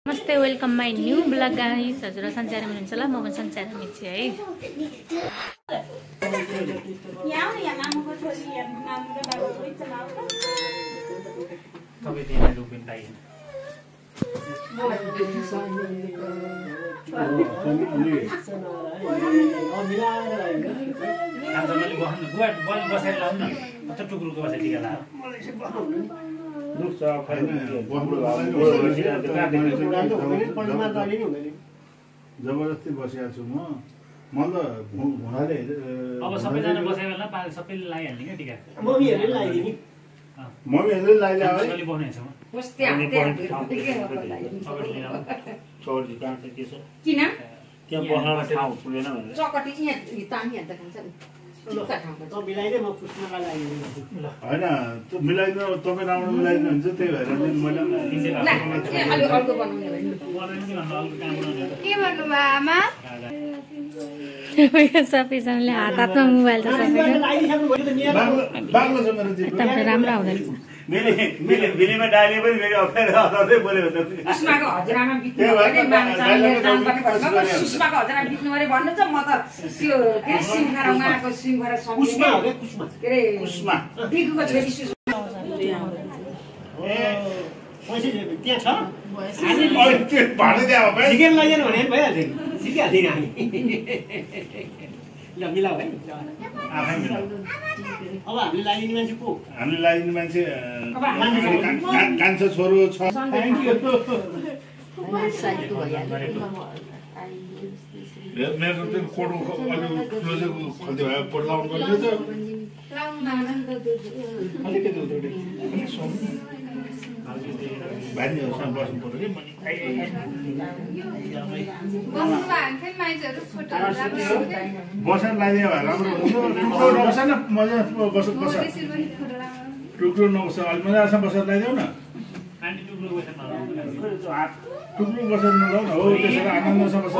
नमस्ते, welcome my new blog guys. हजुर सञ्चार हुनुहुन्छ होला, म पनि सञ्चार मिछु है। जबरजस्ती बसिरहेको छु म त हुनाले अब सबैजना बसेको बेला सबैले लगाइहाल्ने क्या टिका मम्मीहरूले लगाइदिने होइन मिलाइदिनु तपाईँ राम्रो मिलाइदिनु हुन्छ त्यही भएर सबैजनाले हात हातमा मोबाइल त राम्रो आउँदैन। बिलीमा डाले पनि फेरि अप्ठ्यारो बोल्यो मिलाऊ है अब हामीले लाइदिने मान्छे को हामीले लाइदिने मान्छे कान्छो छोरो छ। मेरो चाहिँ कोट खोल्दै भयो कोट लाउनु पर्ने भाइहरूसँग बस्नु पर्यो बसेर लगाइदियो भए राम्रो हुन्छ। नबस्छ न मजा टुक्रो नबस्छ अलिक मजासँग बसेर लगाइदेऊ न। टुक्रो बसेर नलाउ न हो त्यसरी आनन्दसँग बसेर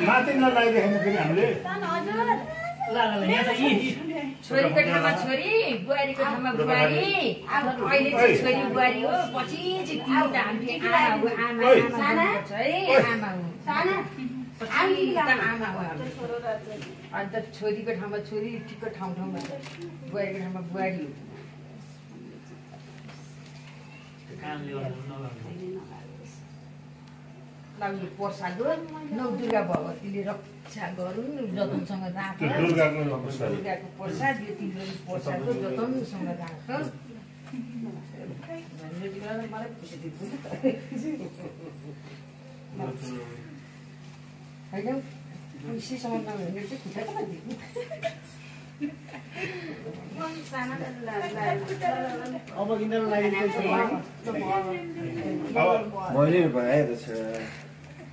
माथि नलागिदिएन फेरि हामीले छोरीको ठाउँमा छोरी, बुहारीको ठाउँमा बुहारी। अब अहिले चाहिँ छोरी बुहारी हो, पछि चाहिँ तिनवटा हामीले आमा हो। अन्त छोरीको ठाउँमा छोरी, ठिकको ठाउँमा बुहारीको ठाउँमा बुहारी हो। लाउने प्रसाद हो। नौ दुर्गा भगवतीले रक्षा गरून्, जतनसँग राख। दुर्गाको प्रसाद यो तिम्रो प्रसाद हो, जतनसँग राख। मलाई खुसी दिएको होइन खुसीसँग नभने चाहिँ खुट्टा त दिएको। अब किन लागिदिन्छ मैले भयो त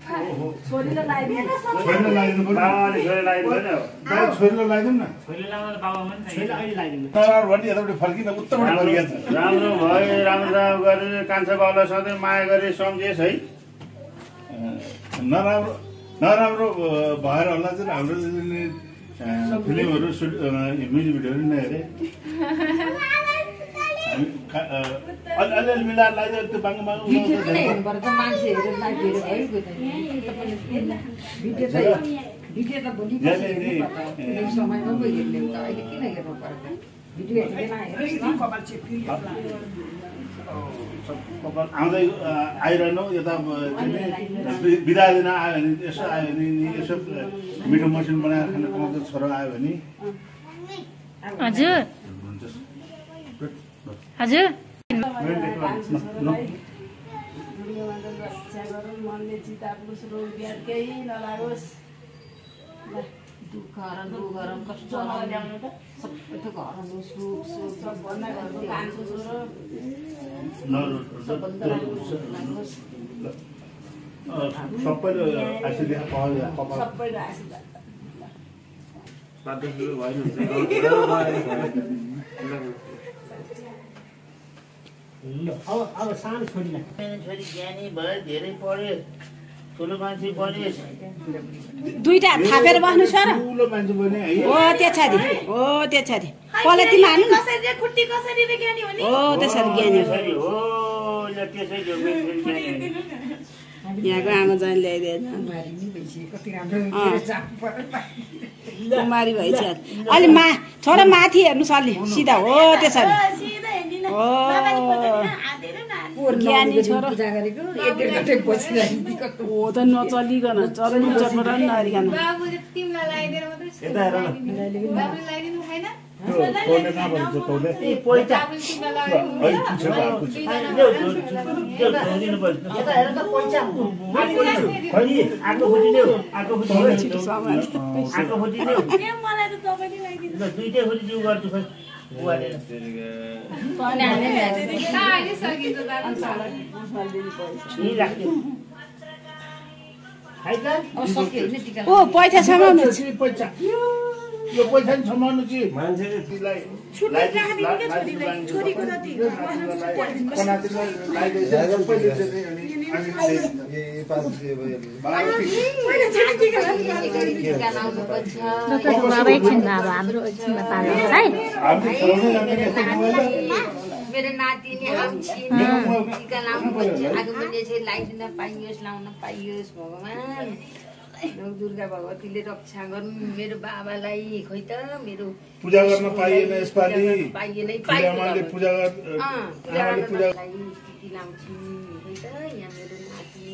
छोरीलाई लगाइदिनु न। यतापट्टि फर्किँदा उत्तरपट्टि फर्किएको छ। राम्रो भयो, राम्रो गरेर कान्छा बाउलाई सधैँ माया गरे सम्झिएस् है। नराम्रो भएर होला चाहिँ हाम्रो फिल्महरू म्युजिक भिडियोहरू नै हेरेँ। अलिअलि मिलाएर लगाइदियो त्यो बाङ्गो आउँदै आइरहनु यता बिदा दिन आयो भने यसो आयो भने यसो मिठो मसिन बनाएर खान पाउँछ छोरा आयो भने। हजुर हजुर सबैले आशीर्वाद अब सानो छोरीलाई छोरी ज्ञानी भयो, धेरै पढ्यो, ठुलो मान्छे बन्यो। दुईटा थापेर बस्नु छ र ठुलो मान्छे बन्यो है। हो त्यसरी हो त्यसरी पलेटी मार्नु कसरी खुट्टी कसरी ज्ञानी हो नि? हो त्यसरी ज्ञानी हो र त्यसै ढोग्ने यहाँको आमा जान ल्याइदिएन कुमारी नि भइसक्यो कति राम्रो मेरो जानु पर्यो कुमारी भइसक्यो अलि छोरा माथि हेर्नुहोस् अलि सिधा हो त्यसरी हो ज्ञानी छोरा पूजा गरेको एक डेढ घन्टा बसिरहेको हो त नचलिकन चल्नु चटपट नहरिकन बाबुले तिमीलाई लगाइदिएर मात्रै यता हेर न बाबुले लगाइदिनु भएन तौले कहाँ भन्नु छ तौले पैसा बाबुले तिमीलाई लगाइदिनु अहिले पुग्छ बा पुग्छ दिनु पर्छ यता हेर त पैसा खै आको फुटी ल्याऊ आको फुटी आको फुटी ल्याऊ ए मलाई त तपाईले लगाइदिनु ल दुईटै फुटी जिउ गर्छु खै बुवाले अहिले सकिन्छ दादा यही राख्छु है त सक्यो होइन टिका ओ पैसा समाउनु पैसा यो पैसा नि समाउनु कि मान्छेले तिलाई छोरीको जति बाबा एकछिन अब हाम्रो एकछिनमा पाल्नु है मेरो नातिनी आउँछिन् टिका लाउनु पर्छ आगमन यसरी लगाइदिन पाइयोस् लाउन पाइयोस् भगवान् दुर्गा भगवतीले रक्षा गर्नु मेरो बाबालाई खोइ त मेरो पूजा गर्न पाइएन यसपालि पाइएनै आमाले पूजा आमाले पूजा स्थिति लाउँछिन् खोइ त यहाँ मेरो नाति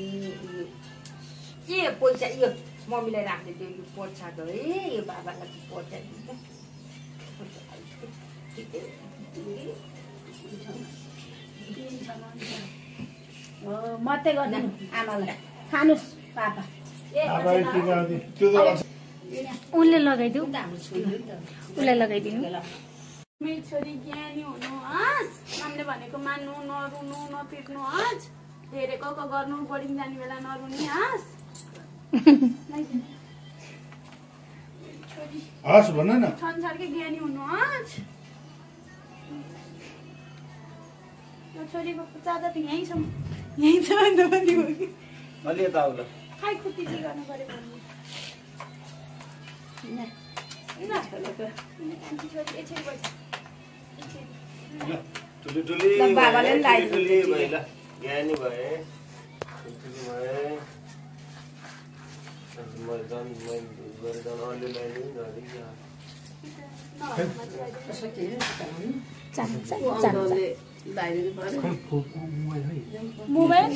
के पैसा यो मम्मीलाई राखिदियो यो प्रसाद हो है यो बाबालाई प्रसाद मात्रै गर्नु आमालाई खानुस् पापा उसले लगाइदिउ उसलाई लगाइदिनु मेरो छोरी ज्ञानी हुनुहोस् हामीले भनेको मान्नु नरुनु नपिट्नुहोस् धेरै क गर्नु बोर्डिङ जाने बेला नरुनी हस् हस् भन न संसारकै ज्ञानी हुनुहोस् छोरीको चाचा त यहीँ छ भन्दा पनि हो कि अलि यता आउ ल खाइ खुट्टी के गर्नु पऱ्यो भन्नु बाबाले पनि लगाइदिनु ज्ञानी भए मोबाइल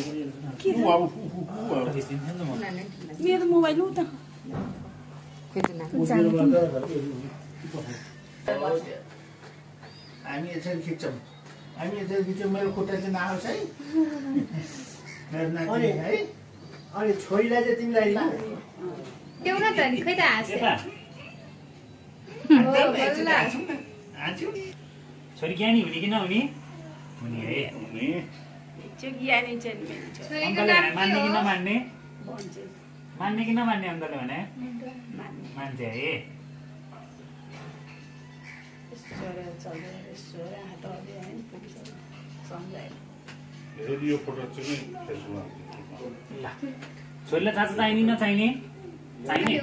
मेरो मोबाइल हो त हामी यसरी खिच्छौँ मेरो खुट्टा चाहिँ नआओस् है मेरो नाति है अनि छोरीलाई चाहिँ तिमीलाई देऊ न त नि खै त हाँस्यो छोरी ज्ञानी हुने कि नहुने हुने है ज्ञानी चाहिँ अङ्कलले भने मान्ने कि नमान्ने मान्ने कि नमान्ने अङ्कलले भने मान्छे है यो फोटो चाहिँ छोरीलाई चाचा चाहिने नचाहिने चाहिने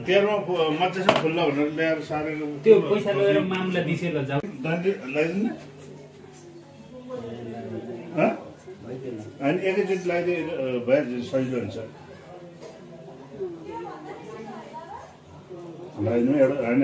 तेह्रमा मजासँग खुल्ला भनेर ल्याएर सारेको त्यो पैसा लगेर मामुलाई दिसे लजाऊ लगाइदिनु अनि एकैचोटि लगाइदिए भइहाल्छ सजिलो हुन्छ लगाइदिनु एउटा होइन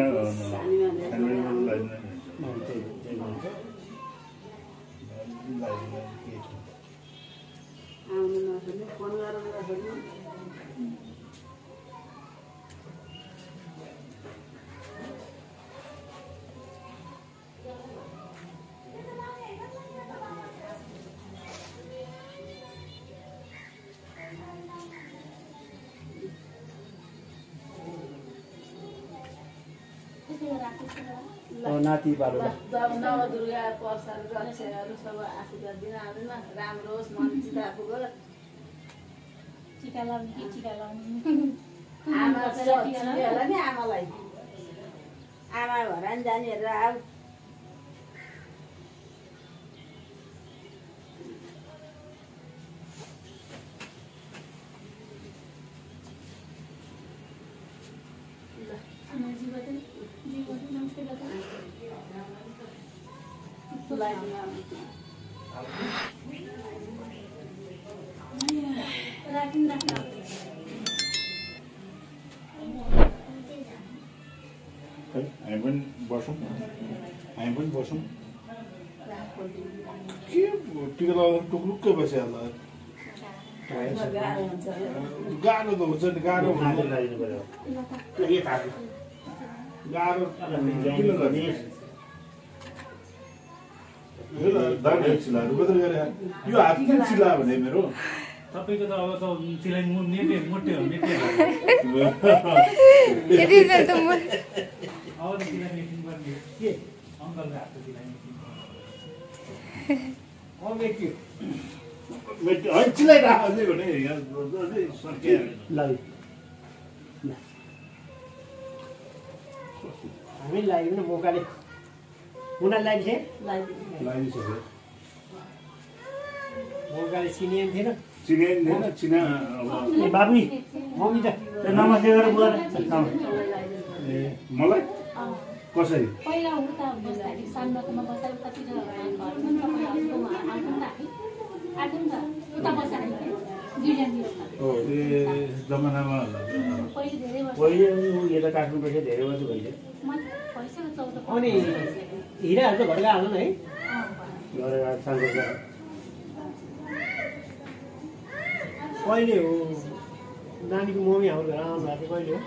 नाति बाबुलाई दुर्गा प्रसाद रक्षाहरू सब आशीर्वाद दिन आउँदैन राम्रो होस् मन चिता पुगो टिका लाउनु कि टिका लाउनु आमा होला नि आमालाई आमा घर नि जाने हेरेर आऊ हामी पनि बसौँ के टिका लगाएर टुक्रुक्कै बसिहाल्ला गाह्रो त हुन्छ नि गाह्रो किन गर्ने सिलाहरू बदल गरे यो हात किन सिला भने मेरो तपाईँको त अब त सिलाइ मोटे हो मेटे अब त सिलाइ मेसिन गर्ने के अङ्कलले हातको सिलाइ मेसिन चिलाइराख अझै भने सके हामी लाग्यो मौकाले उनीहरूलाई लागिसक्यो मौकाले चिनिएन थिएन चिना ए बाबु मम्मी त नमस्ते गरेर बोलाएर ए मलाई कसरी पहिला उता बस्दाखेरि सानोमा बस्दा उतातिर घरमा आएको नि त उता बस्दाखेरि हो ए जमानामा पहिले धेरै वर्ष पहिले यता काट्नुपर्छ धेरै वर्ष भइसक्यो भइसक्यो 14 अनि हिराहरू त घरका हाल्नु है गरेर सानो कहिले हो नानीको मम्मी हाम्रो घर आउनु भएको कहिले हो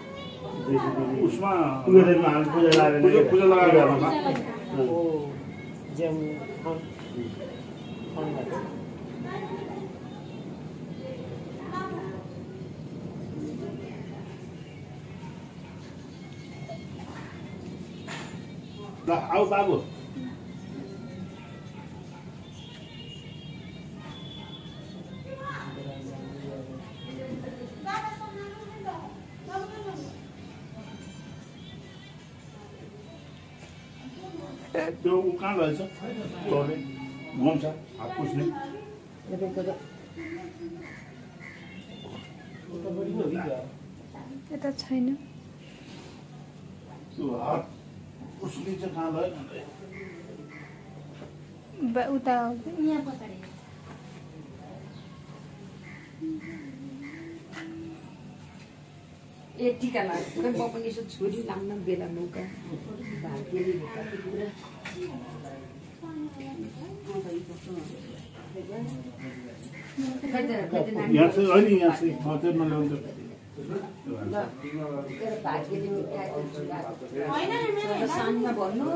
उसमा उयोमा हाल पूजा लागेर पूजा लगाएर ओ ज्याम आउनु भएको ल आऊ बाबु त्यो कहाँ रहेछ तोर्ने घुम्छ हात पुस्ने यता छैन त्यो हात पुस्ने चाहिँ कहाँ भयो उता यहाँ पछाडि ए टिका लाग्छ म पनि यसो छोरी लाउन बेला मौका भाग्यले भेटाएको कुरा यहाँ चाहिँ होइन यहाँ चाहिँ त्यो नल्याउँछ भाग्यले भेटाएको साँझमा भन्नु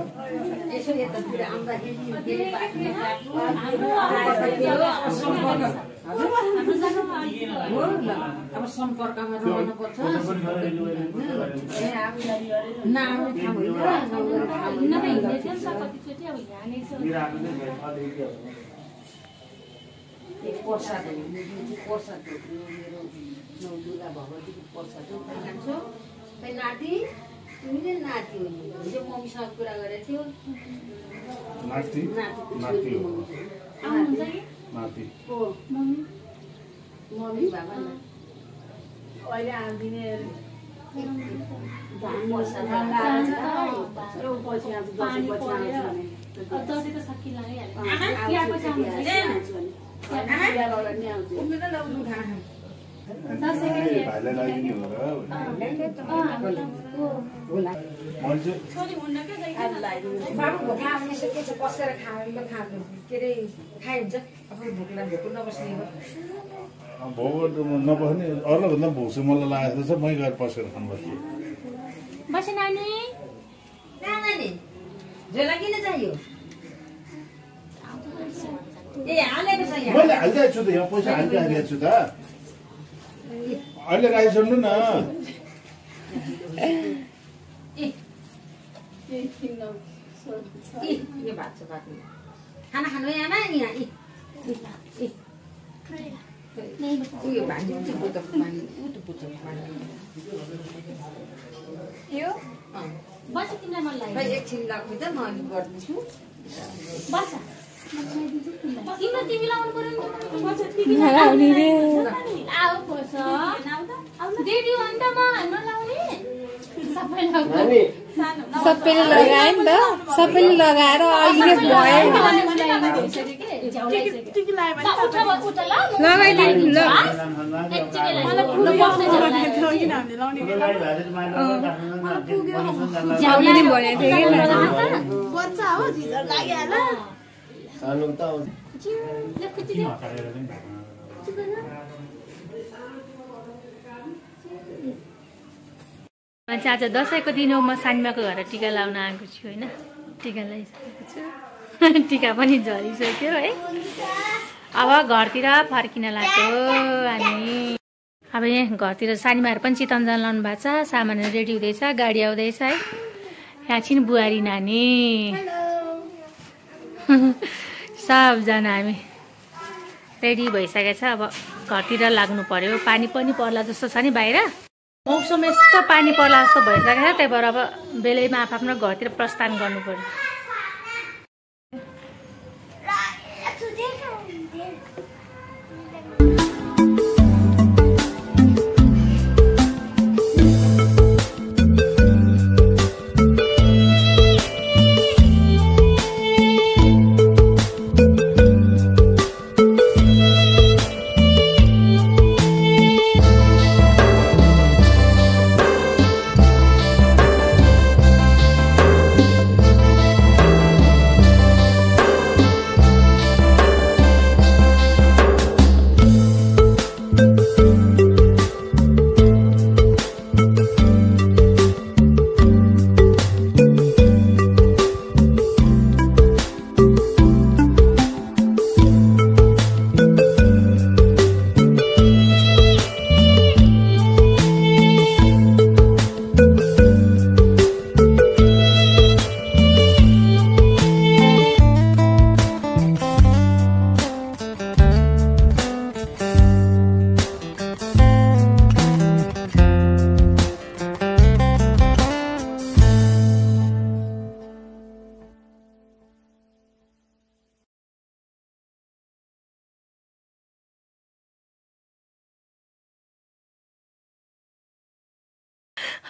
यसो यतातिर आउँदाखेरि अब सम्पर्कमा रहनुपर्छ नआउने ठाउँ प्रसाद प्रसाद मेरो नौ दुर्गा भगवतीको प्रसाद खान्छु खै नाति तिमीले नाति हो हिजो मम्मीसँग कुरा गरेको थियो नाति नाति हो नाति हो मम्मी बाबा अहिले आउँदिने भाइलाई लागिने हो र बाबु भोक लाग्ने के छ पसेर खानु के अरे खाइन्छ आफ्नो भोक नबस्ने हो भोक नबस्ने अरूलाई भन्दा भोक चाहिँ मलाई लागेको छ मै गएर पसेर खानुपर्छ बसे नानी कहाँ नानी झोला किन चाहियो ए हालेको छ यहाँ मैले हालिदिएको छु त यहाँ पैसा हालिदिएको छु त अहिले राखिसक्नु न यो भात छ भात खाना खानु है आमा यहाँ उयो भान्जी उठ्यो बुटको पानी उठ्यो बुटको पानी यो बस तिमीलाई मन लाग्यो खै एकछिन लाग्नु त म अलिक गर्दैछु बस तिम्रो टिभी लाउनु पर्यो नि आऊ पर्छ दिदी अन्त म नलाउने नानी सबैले लगाए नि त सबैले लगाएर अहिले भयो टिकी लायो भने लगाइदिनु ल किनभने लाउने जाउने भनेको थियो कि बच्चा हो झिझर लागिहाल्यो सानो त आउँछ आज दसैँको दिन हो म सानीमाको घर टिका लाउन आएको छु होइन टिका लगाइसकेको छु टिका पनि झरिसक्यो है अब घरतिर फर्किन लाग्यो हामी अब यहाँ घरतिर सानीमाहरू पनि चितवनजान लाउनु भएको छ सामानहरू रेडी हुँदैछ गाडी आउँदैछ है यहाँ छिन् बुहारी नानी सबजना हामी रेडी भइसकेको छ अब घरतिर लाग्नु पर्यो पानी पनि पर्ला जस्तो छ नि बाहिर मौसम यस्तो पानी पर्ला जस्तो भइसकेको छ त्यही भएर अब बेलैमा आफ्नो घरतिर प्रस्थान गर्नु पर्यो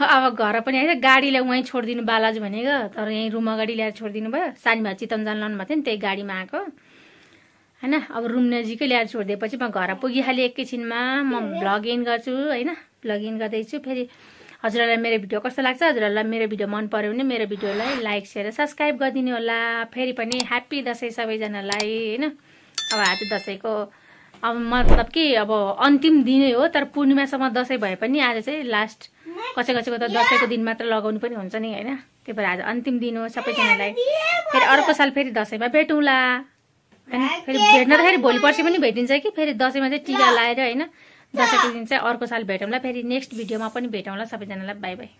अब घर पनि होइन गाडीलाई उहीँ छोडिदिनु बालाजु भनेको तर यहीँ रुम अगाडि ल्याएर छोडिदिनु भयो सानीमा चितवन जान लानु भएको थियो नि त्यही गाडीमा आएको होइन अब रुम नजिकै ल्याएर छोडिदिएपछि म घर पुगिहालेँ एकैछिनमा म भ्लग इन गर्छु होइन भ्लग इन गर्दैछु फेरि हजुरहरूलाई मेरो भिडियो कस्तो लाग्छ हजुरहरूलाई मेरो भिडियो मन पर्यो भने मेरो भिडियोलाई लाइक सेयर सब्सक्राइब गरिदिनु होला फेरि पनि ह्याप्पी दसैँ सबैजनालाई होइन अब आज दसैँको अब मतलब कि अब अन्तिम दिनै हो तर पूर्णिमासम्म दसैँ भए पनि आज चाहिँ लास्ट कसैको त दसैँको दिन मात्र लगाउनु पनि हुन्छ नि होइन त्यही भएर आज अन्तिम दिन हो सबैजनालाई फेरि अर्को साल फेरि दसैँमा भेटौँला होइन फेरि भेट्न त फेरि भोलि पर्सि पनि भेटिन्छ कि फेरि दसैँमा चाहिँ टिका लाएर होइन दसैँको दिन चाहिँ अर्को साल भेटौँला फेरि नेक्स्ट भिडियोमा पनि भेटौँला सबैजनालाई बाई बाई